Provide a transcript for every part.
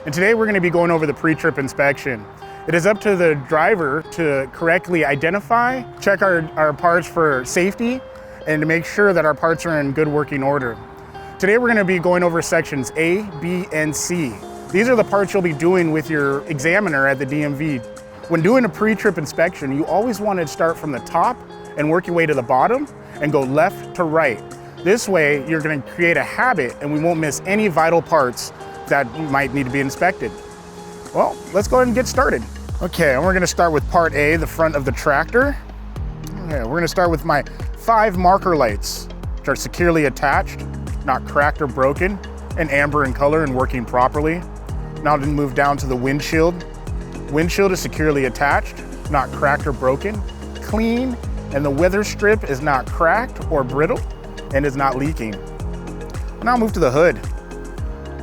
and today we're going to be going over the pre-trip inspection. It is up to the driver to correctly identify, check our parts for safety, and to make sure that our parts are in good working order. Today we're going to be going over sections A, B, and C. These are the parts you'll be doing with your examiner at the DMV. When doing a pre-trip inspection, you always want to start from the top and work your way to the bottom and go left to right. This way, you're going to create a habit and we won't miss any vital parts that might need to be inspected. Well, let's go ahead and get started. Okay, and we're going to start with part A, the front of the tractor. Okay, we're going to start with my 5 marker lights, which are securely attached, not cracked or broken, and amber in color and working properly. Now to move down to the windshield. Windshield is securely attached, not cracked or broken, clean, and the weather strip is not cracked or brittle and is not leaking. Now move to the hood.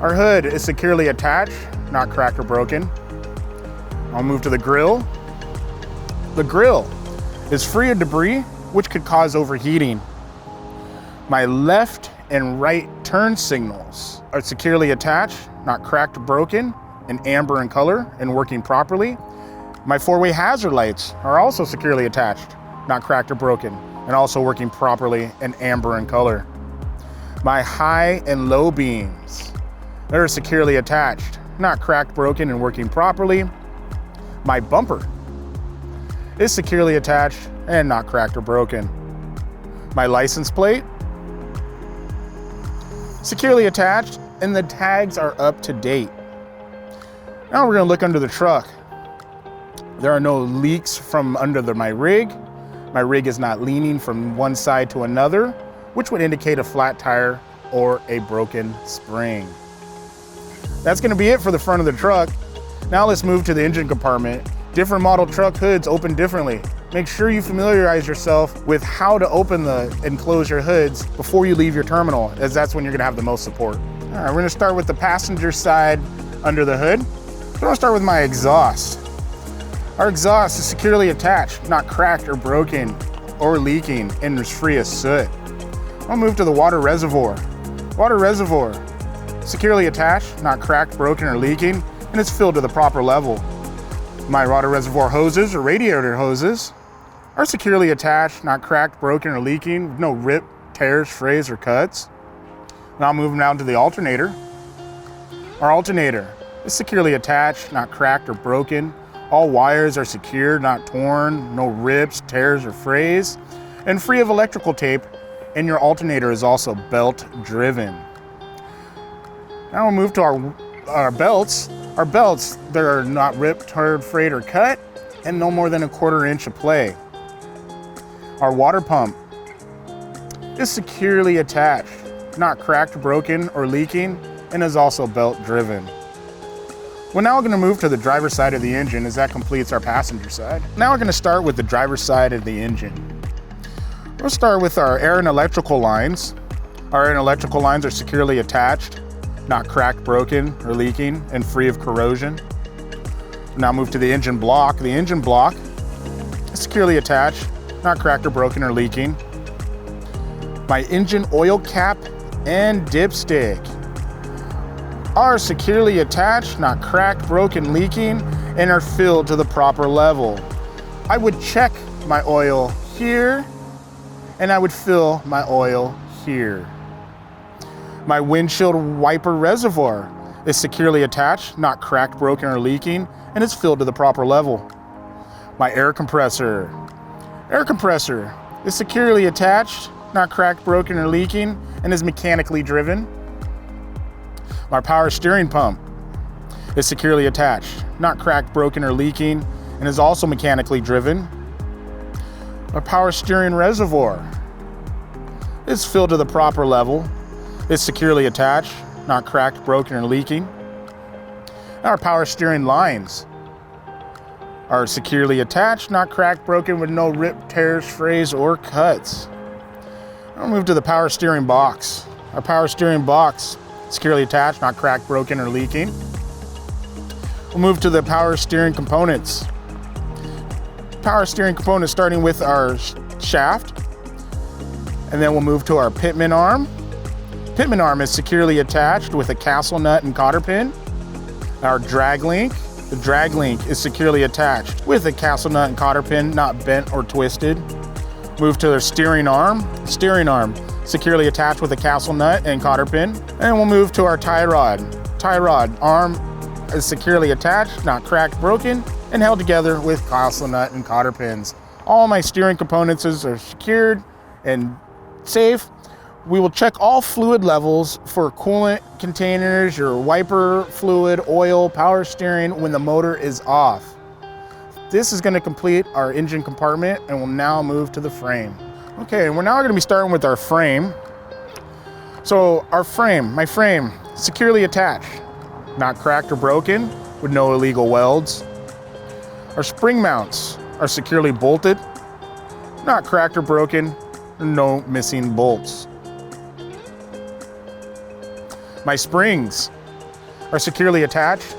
Our hood is securely attached, not cracked or broken. I'll move to the grill. The grill is free of debris, which could cause overheating. My left and right turn signals are securely attached, not cracked or broken, and amber in color and working properly. My 4-way hazard lights are also securely attached, not cracked or broken, and also working properly and amber in color. My high and low beams, they're securely attached, not cracked, broken, and working properly. My bumper is securely attached and not cracked or broken. My license plate, securely attached, and the tags are up to date. Now we're gonna look under the truck. There are no leaks from under my rig. My rig is not leaning from one side to another, which would indicate a flat tire or a broken spring. That's gonna be it for the front of the truck. Now let's move to the engine compartment. Different model truck hoods open differently. Make sure you familiarize yourself with how to open and close your hoods before you leave your terminal, as that's when you're gonna have the most support. All right, we're gonna start with the passenger side under the hood. I'm gonna start with my exhaust. Our exhaust is securely attached, not cracked or broken or leaking, and is free of soot. I'll move to the water reservoir. Water reservoir, securely attached, not cracked, broken, or leaking, and it's filled to the proper level. My water reservoir hoses or radiator hoses are securely attached, not cracked, broken, or leaking, with no rip, tears, frays, or cuts. Now moving down to the alternator. Our alternator is securely attached, not cracked or broken. All wires are secured, not torn, no rips, tears, or frays, and free of electrical tape, and your alternator is also belt driven. Now we'll move to our belts. Our belts, they're not ripped, teared, frayed, or cut, and no more than a 1/4 inch of play. Our water pump is securely attached, not cracked, broken, or leaking, and is also belt driven. We're now going to move to the driver's side of the engine, as that completes our passenger side. Now we're going to start with the driver's side of the engine. We'll start with our air and electrical lines. Our air and electrical lines are securely attached, not cracked, broken, or leaking, and free of corrosion. Now move to the engine block. The engine block is securely attached, not cracked or broken or leaking. My engine oil cap and dipstick are securely attached, not cracked, broken, leaking, and are filled to the proper level. I would check my oil here, and I would fill my oil here. My windshield wiper reservoir is securely attached, not cracked, broken, or leaking, and is filled to the proper level. My air compressor is securely attached, not cracked, broken, or leaking, and is mechanically driven. My power steering pump is securely attached, not cracked, broken, or leaking, and is also mechanically driven. Our power steering reservoir is filled to the proper level. It's securely attached, not cracked, broken, or leaking. Our power steering lines are securely attached, not cracked, broken, with no rip, tears, frays, or cuts. I'll move to the power steering box. Our power steering box, securely attached, not cracked, broken, or leaking. We'll move to the power steering components. Power steering components starting with our shaft, and then we'll move to our pitman arm. Pitman arm is securely attached with a castle nut and cotter pin. Our drag link. The drag link is securely attached with a castle nut and cotter pin, not bent or twisted. Move to the steering arm. The steering arm securely attached with a castle nut and cotter pin. And we'll move to our tie rod. Tie rod arm is securely attached, not cracked, broken, and held together with castle nut and cotter pins. All my steering components are secured and safe. We will check all fluid levels for coolant containers, your wiper fluid, oil, power steering when the motor is off. This is going to complete our engine compartment, and we'll now move to the frame. Okay, we're now going to be starting with our frame. So our frame, my frame, securely attached, not cracked or broken, with no illegal welds. Our spring mounts are securely bolted, not cracked or broken, no missing bolts. My springs are securely attached,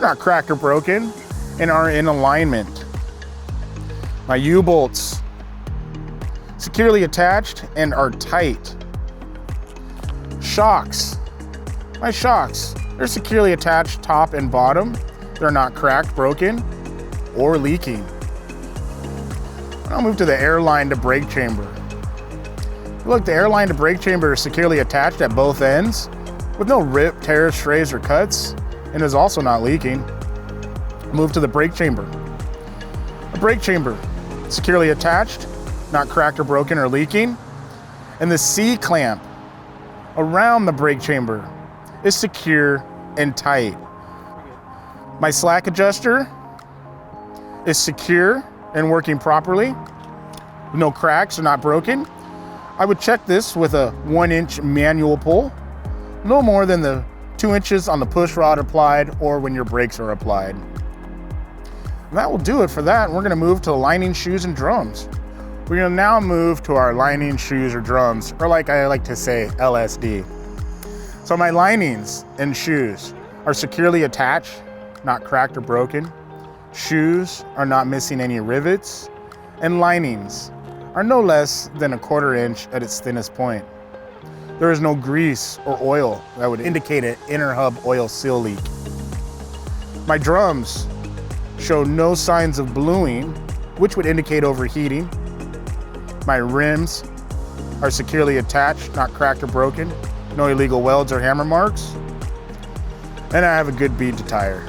not cracked or broken, and are in alignment. My U-bolts, securely attached and are tight. Shocks, my shocks, they're securely attached top and bottom. They're not cracked, broken, or leaking. I'll move to the air line to brake chamber. Look, the air line to brake chamber is securely attached at both ends with no rip, tears, strays, or cuts, and is also not leaking. Move to the brake chamber. The brake chamber, securely attached, not cracked or broken or leaking. And the C-clamp around the brake chamber is secure and tight. My slack adjuster is secure and working properly. No cracks, or not broken. I would check this with a 1-inch manual pull. No more than the 2 inches on the push rod applied or when your brakes are applied. And that will do it for that. We're gonna move to lining, shoes, and drums. We're gonna now move to our lining, shoes, or drums, or like I like to say, LSD. So my linings and shoes are securely attached, not cracked or broken. Shoes are not missing any rivets, and linings are no less than a 1/4 inch at its thinnest point. There is no grease or oil that would indicate an inner hub oil seal leak. My drums show no signs of bluing, which would indicate overheating. My rims are securely attached, not cracked or broken. No illegal welds or hammer marks. And I have a good bead to tire.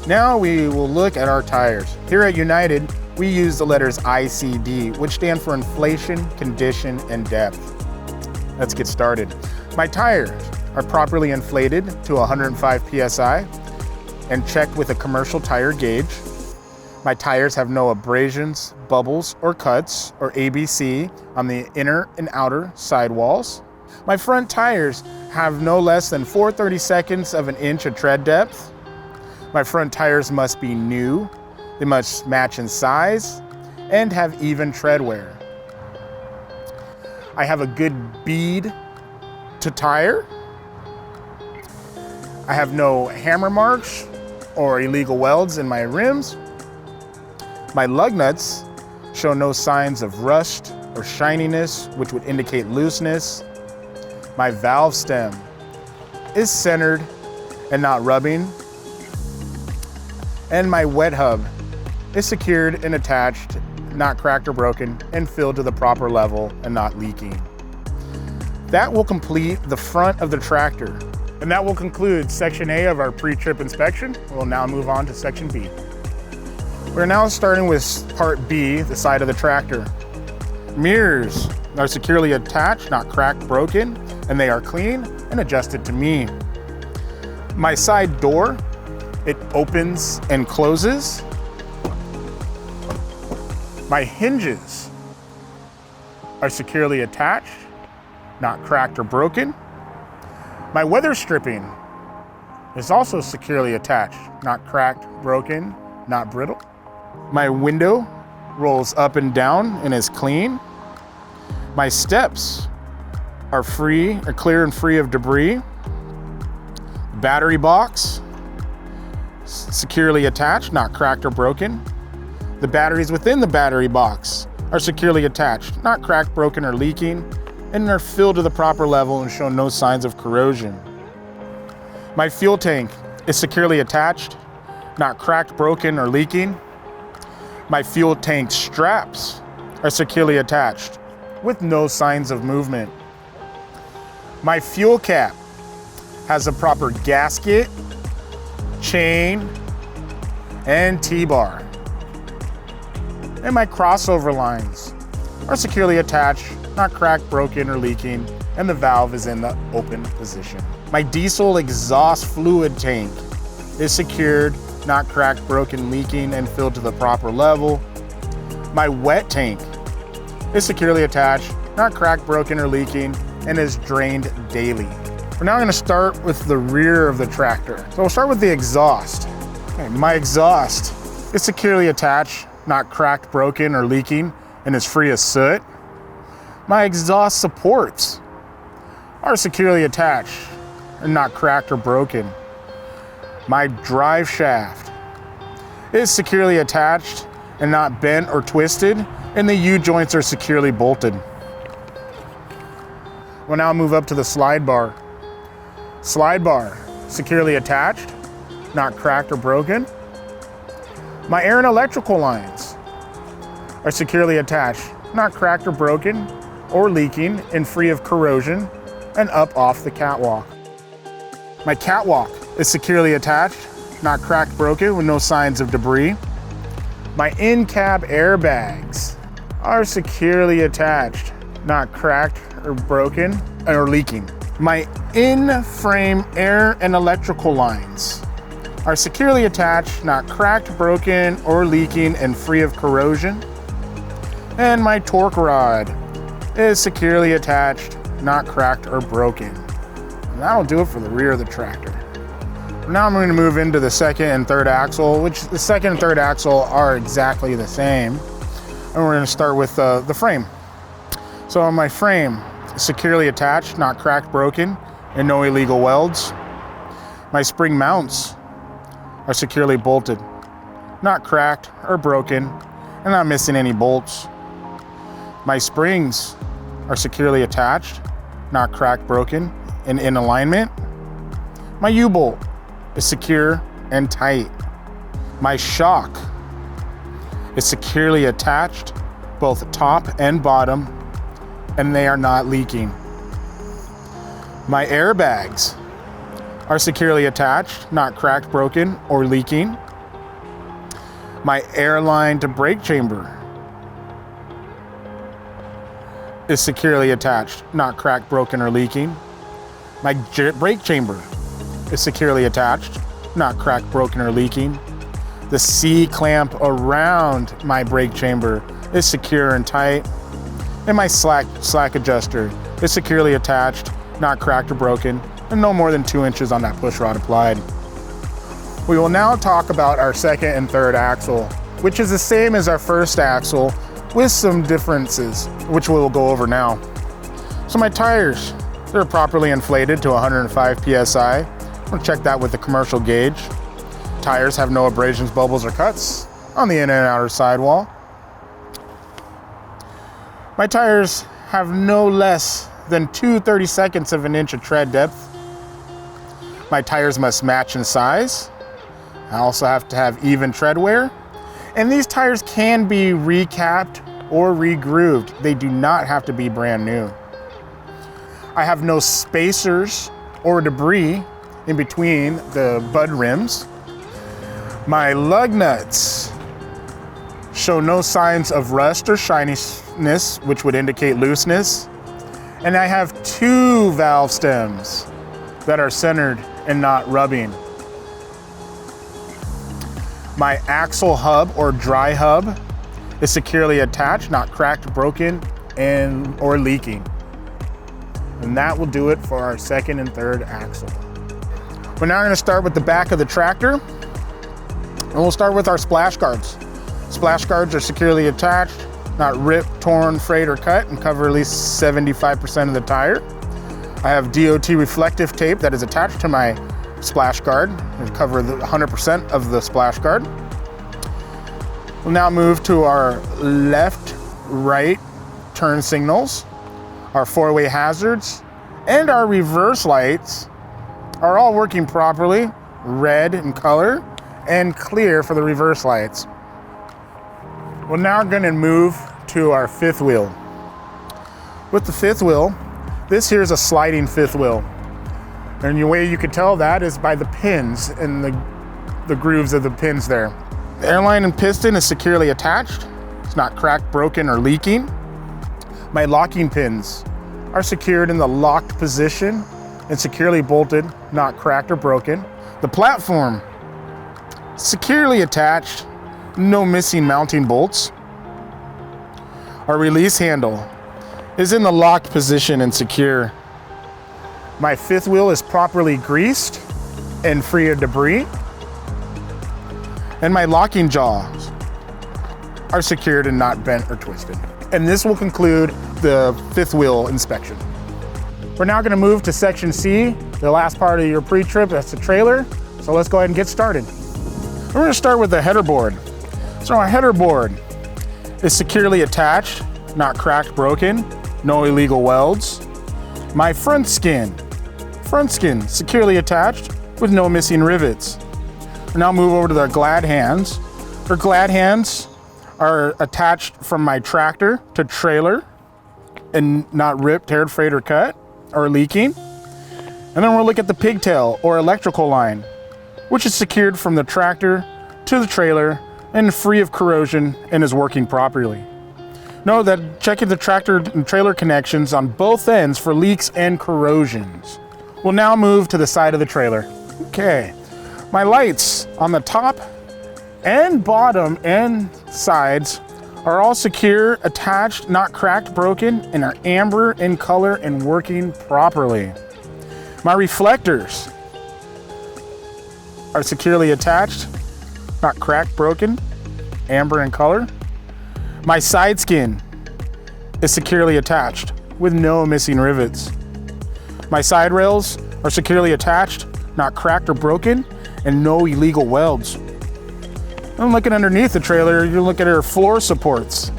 Now we will look at our tires. Here at United, we use the letters ICD, which stand for inflation, condition, and depth. Let's get started. My tires are properly inflated to 105 PSI and checked with a commercial tire gauge. My tires have no abrasions, bubbles, or cuts, or ABC on the inner and outer sidewalls. My front tires have no less than 4/32 of an inch of tread depth. My front tires must be new. They must match in size and have even tread wear. I have a good bead to tire. I have no hammer marks or illegal welds in my rims. My lug nuts show no signs of rust or shininess, which would indicate looseness. My valve stem is centered and not rubbing. And my wet hub is secured and attached, not cracked or broken, and filled to the proper level and not leaking. That will complete the front of the tractor. And that will conclude section A of our pre-trip inspection. We'll now move on to section B. We're now starting with part B, the side of the tractor. Mirrors are securely attached, not cracked, broken, and they are clean and adjusted to me. My side door, it opens and closes. My hinges are securely attached, not cracked or broken. My weather stripping is also securely attached, not cracked, broken, not brittle. My window rolls up and down and is clean. My steps are clear and free of debris. Battery box, securely attached, not cracked or broken. The batteries within the battery box are securely attached, not cracked, broken, or leaking, and are filled to the proper level and show no signs of corrosion. My fuel tank is securely attached, not cracked, broken, or leaking. My fuel tank straps are securely attached with no signs of movement. My fuel cap has a proper gasket, chain, and T-bar. And my crossover lines are securely attached, not cracked, broken, or leaking, and the valve is in the open position. My diesel exhaust fluid tank is secured, not cracked, broken, leaking, and filled to the proper level. My wet tank is securely attached, not cracked, broken, or leaking, and is drained daily. We're now gonna start with the rear of the tractor. So we'll start with the exhaust. Okay, my exhaust is securely attached, not cracked, broken, or leaking, and is free of soot. My exhaust supports are securely attached and not cracked or broken. My drive shaft is securely attached and not bent or twisted, and the U-joints are securely bolted. We'll now move up to the slide bar. Slide bar, securely attached, not cracked or broken. My air and electrical lines are securely attached, not cracked or broken or leaking, and free of corrosion, and up off the catwalk. My catwalk is securely attached, not cracked, broken, with no signs of debris. My in-cab airbags are securely attached, not cracked or broken or leaking. My in-frame air and electrical lines are securely attached, not cracked, broken, or leaking, and free of corrosion. And my torque rod is securely attached, not cracked or broken. And that'll do it for the rear of the tractor. Now I'm going to move into the second and third axle, which the second and third axle are exactly the same. And we're going to start with the frame. So on my frame, securely attached, not cracked, broken, and no illegal welds. My spring mounts are securely bolted, not cracked or broken, and not missing any bolts. My springs are securely attached, not cracked, broken, and in alignment. My U-bolt is secure and tight. My shock is securely attached, both top and bottom, and they are not leaking. My airbags are securely attached, not cracked, broken, or leaking. My airline to brake chamber is securely attached, not cracked, broken, or leaking. My brake chamber is securely attached, not cracked, broken, or leaking. The C-clamp around my brake chamber is secure and tight. And my slack adjuster is securely attached, not cracked or broken, and no more than 2 inches on that push rod applied. We will now talk about our second and third axle, which is the same as our first axle with some differences, which we will go over now. So my tires, they're properly inflated to 105 PSI. We'll check that with the commercial gauge. Tires have no abrasions, bubbles, or cuts on the inner and outer sidewall. My tires have no less than 2/32 of an inch of tread depth. My tires must match in size. I also have to have even tread wear. And these tires can be recapped or re-grooved. They do not have to be brand new. I have no spacers or debris in between the bud rims. My lug nuts show no signs of rust or shininess, which would indicate looseness. And I have 2 valve stems that are centered and not rubbing. My axle hub or dry hub is securely attached, not cracked, broken, or leaking. And that will do it for our second and third axle. We're now going to start with the back of the tractor, and we'll start with our splash guards. Splash guards are securely attached, not ripped, torn, frayed, or cut, and cover at least 75% of the tire. I have DOT reflective tape that is attached to my splash guard to cover 100% of the splash guard. We'll now move to our left, right turn signals, our 4-way hazards, and our reverse lights are all working properly, red in color and clear for the reverse lights. We're now going to move to our fifth wheel. With the fifth wheel, this here is a sliding fifth wheel. And the way you can tell that is by the pins and the grooves of the pins there. The airline and piston is securely attached. It's not cracked, broken, or leaking. My locking pins are secured in the locked position and securely bolted, not cracked or broken. The platform, securely attached, no missing mounting bolts. Our release handle is in the locked position and secure. My fifth wheel is properly greased and free of debris. And my locking jaws are secured and not bent or twisted. And this will conclude the fifth wheel inspection. We're now going to move to section C, the last part of your pre-trip. That's the trailer. So let's go ahead and get started. We're going to start with the header board. So our header board is securely attached, not cracked, broken, no illegal welds. My front skin securely attached with no missing rivets. We'll now move over to the glad hands. Our glad hands are attached from my tractor to trailer and not ripped, teared, frayed, or cut, or leaking. And then we'll look at the pigtail or electrical line, which is secured from the tractor to the trailer and free of corrosion and is working properly. Note that checking the tractor and trailer connections on both ends for leaks and corrosions. We'll now move to the side of the trailer. Okay, my lights on the top and bottom and sides are all secure, attached, not cracked, broken, and are amber in color and working properly. My reflectors are securely attached, not cracked, broken, amber in color. My side skin is securely attached with no missing rivets. My side rails are securely attached, not cracked or broken, and no illegal welds. And looking underneath the trailer, you look at our floor supports.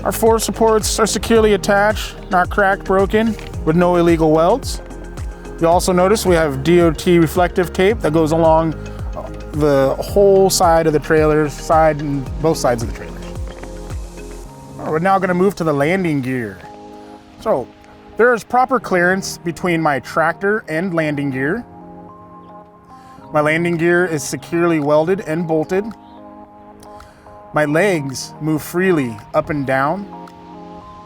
Our floor supports are securely attached, not cracked, broken, with no illegal welds. You also notice we have DOT reflective tape that goes along the whole side of the trailer, side and both sides of the trailer. We're now going to move to the landing gear. So there is proper clearance between my tractor and landing gear. My landing gear is securely welded and bolted. My legs move freely up and down.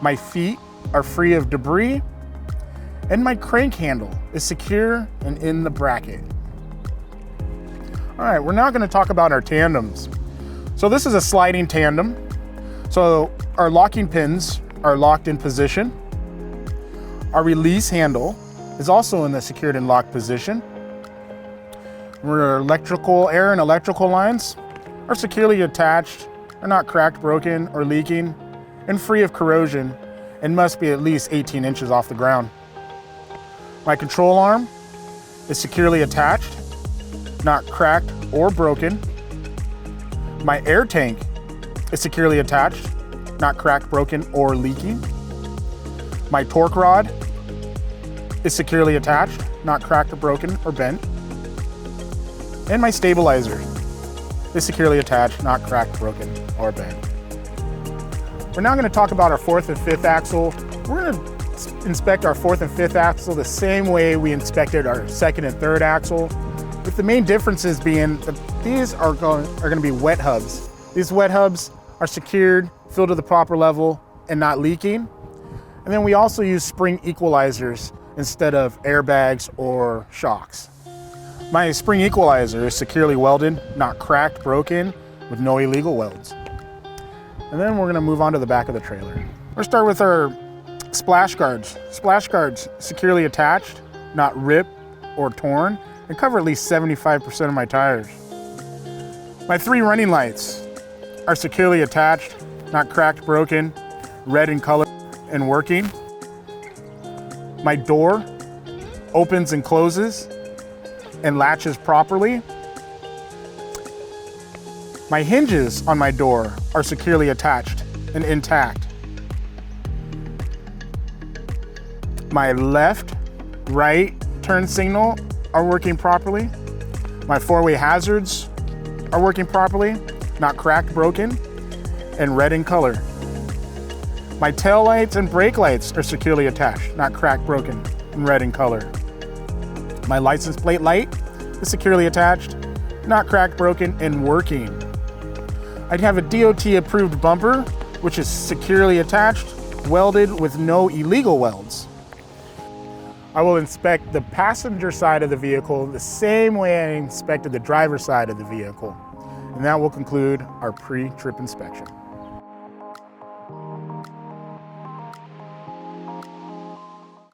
My feet are free of debris. And my crank handle is secure and in the bracket. All right, we're now going to talk about our tandems. So this is a sliding tandem. So our locking pins are locked in position. Our release handle is also in the secured and locked position. Our electrical air and electrical lines are securely attached, are not cracked, broken, or leaking, and free of corrosion, and must be at least 18 inches off the ground. My control arm is securely attached, not cracked or broken. My air tank is securely attached, not cracked, broken, or leaking. My torque rod is securely attached, not cracked or broken or bent. And my stabilizer is securely attached, not cracked, broken, or bent. We're now going to talk about our fourth and fifth axle. We're going to inspect our fourth and fifth axle the same way we inspected our second and third axle, with the main differences being that these are going to be wet hubs. These wet hubs are secured, filled to the proper level, and not leaking. And then we also use spring equalizers instead of airbags or shocks. My spring equalizer is securely welded, not cracked, broken, with no illegal welds. And then we're going to move on to the back of the trailer. We'll start with our splash guards. Splash guards securely attached, not ripped or torn, and cover at least 75% of my tires. My 3 running lights are securely attached, not cracked, broken, red in color, and working. My door opens and closes and latches properly. My hinges on my door are securely attached and intact. My left, right turn signal are working properly. My four-way hazards are working properly, not cracked, broken, and red in color. My tail lights and brake lights are securely attached, not cracked, broken, and red in color. My license plate light is securely attached, not cracked, broken, and working. I have a DOT approved bumper, which is securely attached, welded with no illegal welds. I will inspect the passenger side of the vehicle the same way I inspected the driver's side of the vehicle. And that will conclude our pre-trip inspection.